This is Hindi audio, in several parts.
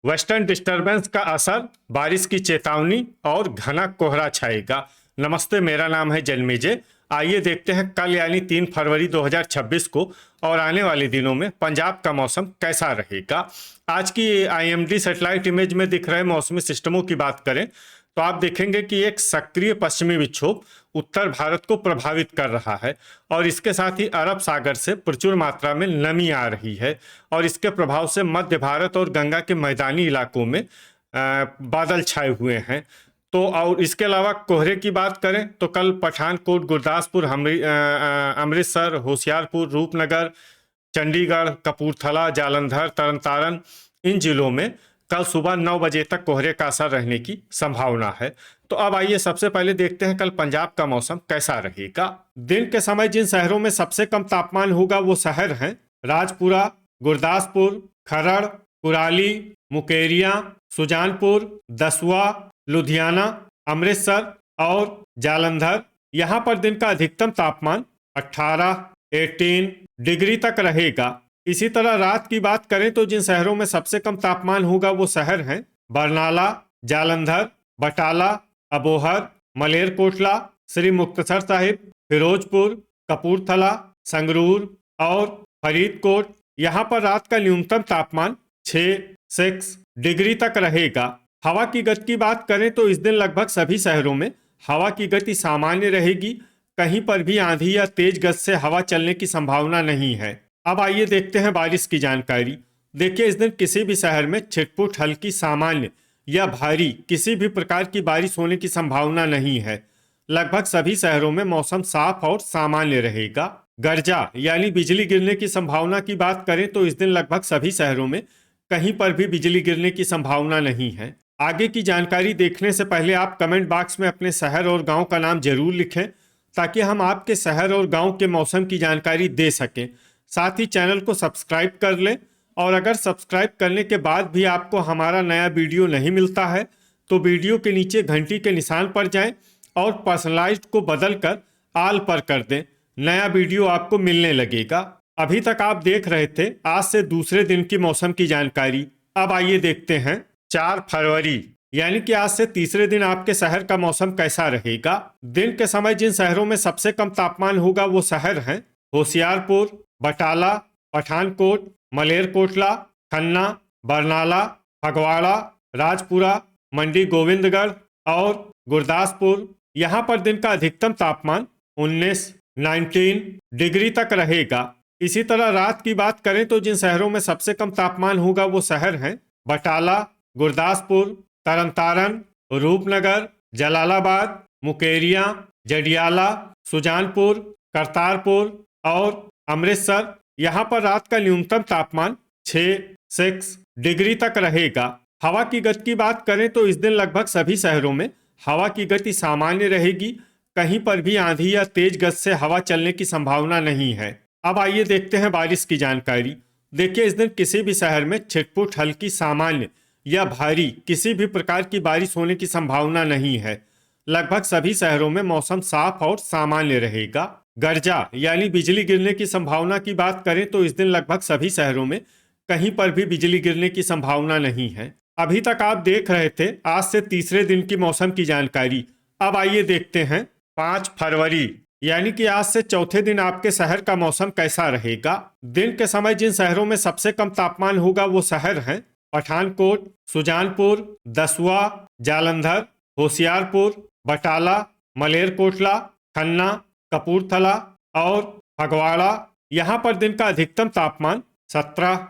वेस्टर्न डिस्टरबेंस का असर, बारिश की चेतावनी और घना कोहरा छाएगा। नमस्ते, मेरा नाम है जन्मेजय। आइए देखते हैं कल यानी 3 फरवरी 2026 को और आने वाले दिनों में पंजाब का मौसम कैसा रहेगा। आज की आईएमडी सैटेलाइट इमेज में दिख रहे मौसमी सिस्टमों की बात करें तो आप देखेंगे कि एक सक्रिय पश्चिमी विक्षोभ उत्तर भारत को प्रभावित कर रहा है और इसके साथ ही अरब सागर से प्रचुर मात्रा में नमी आ रही है और इसके प्रभाव से मध्य भारत और गंगा के मैदानी इलाकों में बादल छाए हुए हैं। तो और इसके अलावा कोहरे की बात करें तो कल पठानकोट, गुरदासपुर, अमृतसर, होशियारपुर, रूपनगर, चंडीगढ़, कपूरथला, जालंधर, तरन तारण इन जिलों में कल सुबह 9 बजे तक कोहरे का असर रहने की संभावना है। तो अब आइए सबसे पहले देखते हैं कल पंजाब का मौसम कैसा रहेगा। दिन के समय जिन शहरों में सबसे कम तापमान होगा वो शहर हैं राजपुरा, गुरदासपुर, खरड़, कुराली, मुकेरियां, सुजानपुर, दसुआ, लुधियाना, अमृतसर और जालंधर। यहाँ पर दिन का अधिकतम तापमान 18 डिग्री तक रहेगा। इसी तरह रात की बात करें तो जिन शहरों में सबसे कम तापमान होगा वो शहर हैं बरनाला, जालंधर, बटाला, अबोहर, मलेरकोटला, श्री मुक्तसर साहिब, फिरोजपुर, कपूरथला, संगरूर और फरीदकोट। यहाँ पर रात का न्यूनतम तापमान 6 डिग्री तक रहेगा। हवा की गति की बात करें तो इस दिन लगभग सभी शहरों में हवा की गति सामान्य रहेगी। कहीं पर भी आंधी या तेज गति से हवा चलने की संभावना नहीं है। अब आइए देखते हैं बारिश की जानकारी। देखिए, इस दिन किसी भी शहर में छिटपुट, हल्की, सामान्य या भारी किसी भी प्रकार की बारिश होने की संभावना नहीं है। लगभग सभी शहरों में मौसम साफ और सामान्य रहेगा। गर्जा यानी बिजली गिरने की संभावना की बात करें तो इस दिन लगभग सभी शहरों में कहीं पर भी बिजली गिरने की संभावना नहीं है। आगे की जानकारी देखने से पहले आप कमेंट बॉक्स में अपने शहर और गांव का नाम जरूर लिखें ताकि हम आपके शहर और गांव के मौसम की जानकारी दे सकें। साथ ही चैनल को सब्सक्राइब कर लें और अगर सब्सक्राइब करने के बाद भी आपको हमारा नया वीडियो नहीं मिलता है तो वीडियो के नीचे घंटी के निशान पर जाएं और पर्सनलाइज्ड को बदलकर आल पर कर दें। नया वीडियो आपको मिलने लगेगा। अभी तक आप देख रहे थे आज से दूसरे दिन की मौसम की जानकारी। अब आइए देखते हैं 4 फरवरी यानी कि आज से तीसरे दिन आपके शहर का मौसम कैसा रहेगा। दिन के समय जिन शहरों में सबसे कम तापमान होगा वो शहर हैं होशियारपुर, बटाला, पठानकोट, मलेरकोटला, खन्ना, बरनाला, फगवाड़ा, राजपुरा, मंडी गोविंदगढ़ और गुरदासपुर। यहाँ पर दिन का अधिकतम तापमान 19 डिग्री तक रहेगा। इसी तरह रात की बात करें तो जिन शहरों में सबसे कम तापमान होगा वो शहर हैं बटाला, गुरदासपुर, तरन तारण, रूपनगर, जलालाबाद, मुकेरियां, जडियाला, सुजानपुर, करतारपुर और अमृतसर। यहाँ पर रात का न्यूनतम तापमान 6 डिग्री तक रहेगा। हवा की गति की बात करें तो इस दिन लगभग सभी शहरों में हवा की गति सामान्य रहेगी। कहीं पर भी आंधी या तेज गति से हवा चलने की संभावना नहीं है। अब आइए देखते हैं बारिश की जानकारी। देखिए, इस दिन किसी भी शहर में छिटपुट, हल्की, सामान्य या भारी किसी भी प्रकार की बारिश होने की संभावना नहीं है। लगभग सभी शहरों में मौसम साफ और सामान्य रहेगा। गर्जा यानी बिजली गिरने की संभावना की बात करें तो इस दिन लगभग सभी शहरों में कहीं पर भी बिजली गिरने की संभावना नहीं है। अभी तक आप देख रहे थे आज से तीसरे दिन की मौसम की जानकारी। अब आइए देखते हैं 5 फरवरी यानी कि आज से चौथे दिन आपके शहर का मौसम कैसा रहेगा। दिन के समय जिन शहरों में सबसे कम तापमान होगा वो शहर हैं पठानकोट, सुजानपुर, दसुआ, जालंधर, होशियारपुर, बटाला, मलेरकोटला, खन्ना, कपूरथला और फगवाड़ा। यहाँ पर दिन का अधिकतम तापमान 17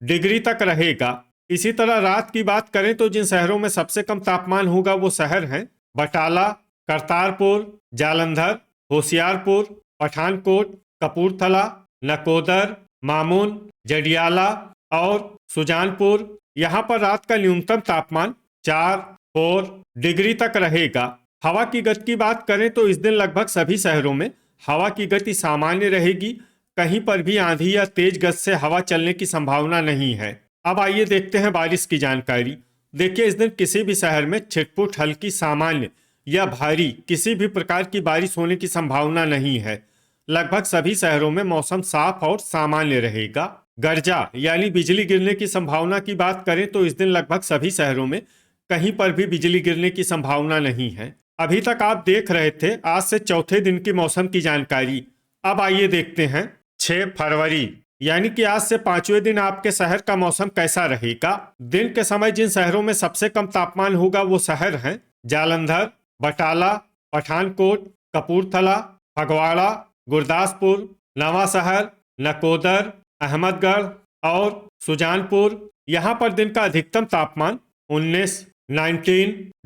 डिग्री तक रहेगा। इसी तरह रात की बात करें तो जिन शहरों में सबसे कम तापमान होगा वो शहर हैं बटाला, करतारपुर, जालंधर, होशियारपुर, पठानकोट, कपूरथला, नकोदर, मामून, जडियाला और सुजानपुर। यहाँ पर रात का न्यूनतम तापमान 4 डिग्री तक रहेगा। हवा की गति की बात करें तो इस दिन लगभग सभी शहरों में हवा की गति सामान्य रहेगी। कहीं पर भी आंधी या तेज गति से हवा चलने की संभावना नहीं है। अब आइए देखते हैं बारिश की जानकारी। देखिए, इस दिन किसी भी शहर में छिटपुट, हल्की, सामान्य या भारी किसी भी प्रकार की बारिश होने की संभावना नहीं है। लगभग सभी शहरों में मौसम साफ और सामान्य रहेगा। गर्जा यानी बिजली गिरने की संभावना की बात करें तो इस दिन लगभग सभी शहरों में कहीं पर भी बिजली गिरने की संभावना नहीं है। अभी तक आप देख रहे थे आज से चौथे दिन की मौसम की जानकारी। अब आइए देखते हैं 6 फरवरी यानी कि आज से 5वें दिन आपके शहर का मौसम कैसा रहेगा। दिन के समय जिन शहरों में सबसे कम तापमान होगा वो शहर हैं जालंधर, बटाला, पठानकोट, कपूरथला, फगवाड़ा, गुरदासपुर, नवा शहर, नकोदर, अहमदगढ़ और सुजानपुर। यहाँ पर दिन का अधिकतम तापमान 19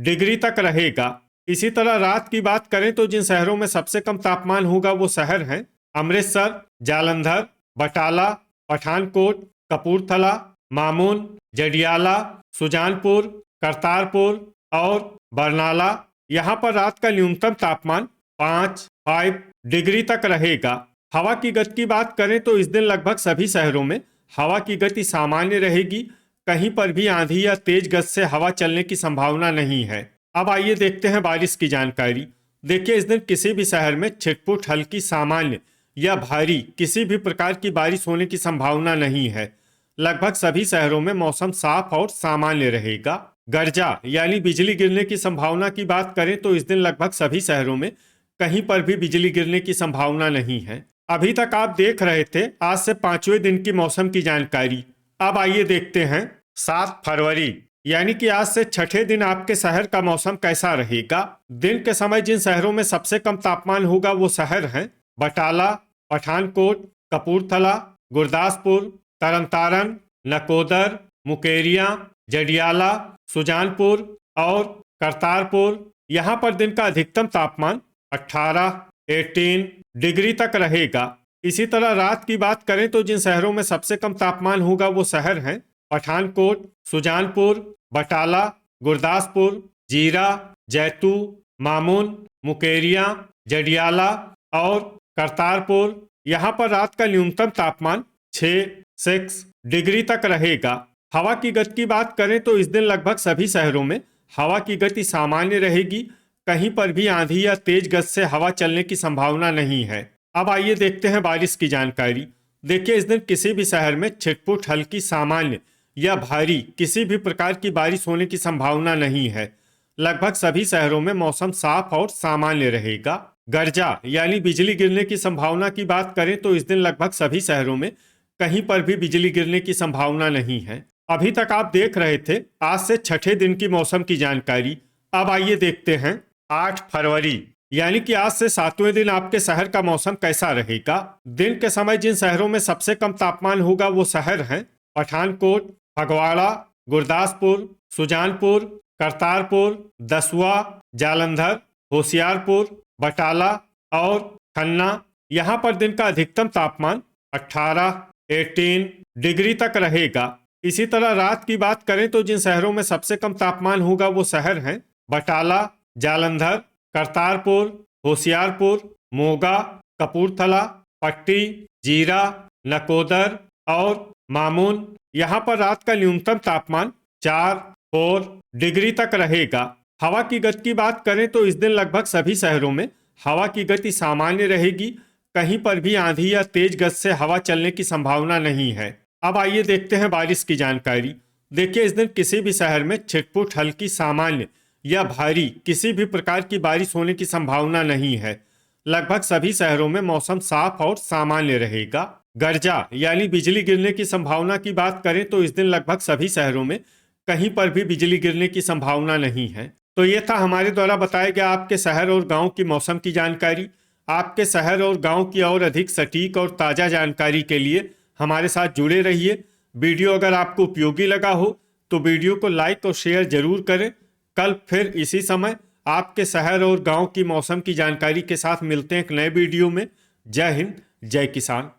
डिग्री तक रहेगा। इसी तरह रात की बात करें तो जिन शहरों में सबसे कम तापमान होगा वो शहर हैं अमृतसर, जालंधर, बटाला, पठानकोट, कपूरथला, मामून, जडियाला, सुजानपुर, करतारपुर और बरनाला। यहाँ पर रात का न्यूनतम तापमान 5 डिग्री तक रहेगा। हवा की गति की बात करें तो इस दिन लगभग सभी शहरों में हवा की गति सामान्य रहेगी। कहीं पर भी आंधी या तेज गति से हवा चलने की संभावना नहीं है। अब आइए देखते हैं बारिश की जानकारी। देखिए इस दिन किसी भी शहर में छिटपुट हल्की सामान्य या भारी किसी भी प्रकार की बारिश होने की संभावना नहीं है। लगभग सभी शहरों में मौसम साफ और सामान्य रहेगा। गर्जा यानी बिजली गिरने की संभावना की बात करें तो इस दिन लगभग सभी शहरों में कहीं पर भी बिजली गिरने की संभावना नहीं है। अभी तक आप देख रहे थे आज से 5वें दिन की मौसम की जानकारी। अब आइए देखते हैं 7 फरवरी यानी कि आज से 6ठे दिन आपके शहर का मौसम कैसा रहेगा। दिन के समय जिन शहरों में सबसे कम तापमान होगा वो शहर हैं बटाला, पठानकोट, कपूरथला, गुरदासपुर, तरनतारन, नकोदर, मुकेरिया, जडियाला, सुजानपुर और करतारपुर। यहाँ पर दिन का अधिकतम तापमान 18 डिग्री तक रहेगा। इसी तरह रात की बात करें तो जिन शहरों में सबसे कम तापमान होगा वो शहर हैं पठानकोट, सुजानपुर, बटाला, गुरदासपुर, जीरा, जैतू, मामून, मुकेरिया, जडियाला और करतारपुर। यहाँ पर रात का न्यूनतम तापमान 6 डिग्री तक रहेगा। हवा की गति की बात करें तो इस दिन लगभग सभी शहरों में हवा की गति सामान्य रहेगी। कहीं पर भी आंधी या तेज गति से हवा चलने की संभावना नहीं है। अब आइए देखते हैं बारिश की जानकारी। देखिए इस दिन किसी भी शहर में छिटपुट हल्की सामान्य या भारी किसी भी प्रकार की बारिश होने की संभावना नहीं है। लगभग सभी शहरों में मौसम साफ और सामान्य रहेगा। गर्जा यानी बिजली गिरने की संभावना की बात करें तो इस दिन लगभग सभी शहरों में कहीं पर भी बिजली गिरने की संभावना नहीं है। अभी तक आप देख रहे थे आज से 6ठे दिन की मौसम की जानकारी। अब आइए देखते हैं 8 फरवरी यानी कि आज से 7वें दिन आपके शहर का मौसम कैसा रहेगा। दिन के समय जिन शहरों में सबसे कम तापमान होगा वो शहर हैं पठानकोट, फगवाड़ा, गुरदासपुर, सुजानपुर, करतारपुर, दसुआ, जालंधर, होशियारपुर, बटाला और खन्ना। यहाँ पर दिन का अधिकतम तापमान 18 डिग्री तक रहेगा। इसी तरह रात की बात करें तो जिन शहरों में सबसे कम तापमान होगा वो शहर हैं बटाला, जालंधर, करतारपुर, होशियारपुर, मोगा, कपूरथला, पट्टी, जीरा, नकोदर और मामून। यहाँ पर रात का न्यूनतम तापमान 4 डिग्री तक रहेगा। हवा की गति की बात करें तो इस दिन लगभग सभी शहरों में हवा की गति सामान्य रहेगी। कहीं पर भी आंधी या तेज गति से हवा चलने की संभावना नहीं है। अब आइए देखते हैं बारिश की जानकारी। देखिए इस दिन किसी भी शहर में छिटपुट हल्की सामान्य या भारी किसी भी प्रकार की बारिश होने की संभावना नहीं है। लगभग सभी शहरों में मौसम साफ और सामान्य रहेगा। गर्जा यानी बिजली गिरने की संभावना की बात करें तो इस दिन लगभग सभी शहरों में कहीं पर भी बिजली गिरने की संभावना नहीं है। तो ये था हमारे द्वारा बताया गया आपके शहर और गांव की मौसम की जानकारी। आपके शहर और गांव की और अधिक सटीक और ताज़ा जानकारी के लिए हमारे साथ जुड़े रहिए। वीडियो अगर आपको उपयोगी लगा हो तो वीडियो को लाइक और शेयर जरूर करें। कल फिर इसी समय आपके शहर और गांव की मौसम की जानकारी के साथ मिलते हैं एक नए वीडियो में। जय हिंद, जय किसान।